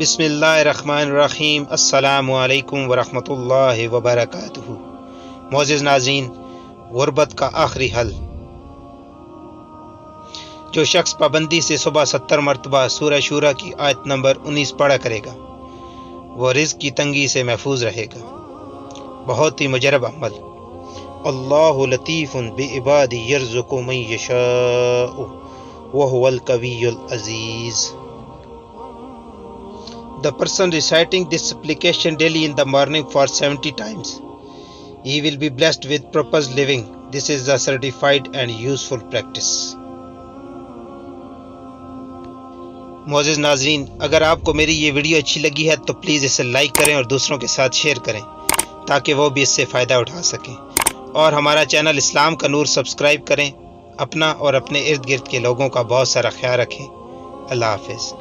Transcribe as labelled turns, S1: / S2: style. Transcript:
S1: بسم اللہ الرحمن الرحیم۔ السلام علیکم ورحمۃ اللہ وبرکاتہ۔ معزز ناظرین، غربت کا آخری حل۔ جو شخص پابندی سے صبح 70 مرتبہ سورہ شورى کی آیت نمبر 19 پڑھا کرے گا وہ رزق کی تنگی سے محفوظ رہے گا۔ بہت ہی مجرب عمل۔ اللہ لطیف بعباد یرزق من یشاء وهو القوی العزیز۔ The person reciting this supplication daily in the morning for 70 times, he will be blessed with purpose living. This is a certified and useful practice. معزز ناظرین، اگر آپ کو میری یہ ویڈیو اچھی لگی ہے تو پلیز اسے لائک کریں اور دوسروں کے ساتھ شیئر کریں تاکہ وہ بھی اس سے فائدہ اٹھا سکیں، اور ہمارا چینل اسلام کا نور سبسکرائب کریں۔ اپنا اور اپنے ارد گرد کے لوگوں کا بہت سارا خیال رکھیں۔ اللہ حافظ۔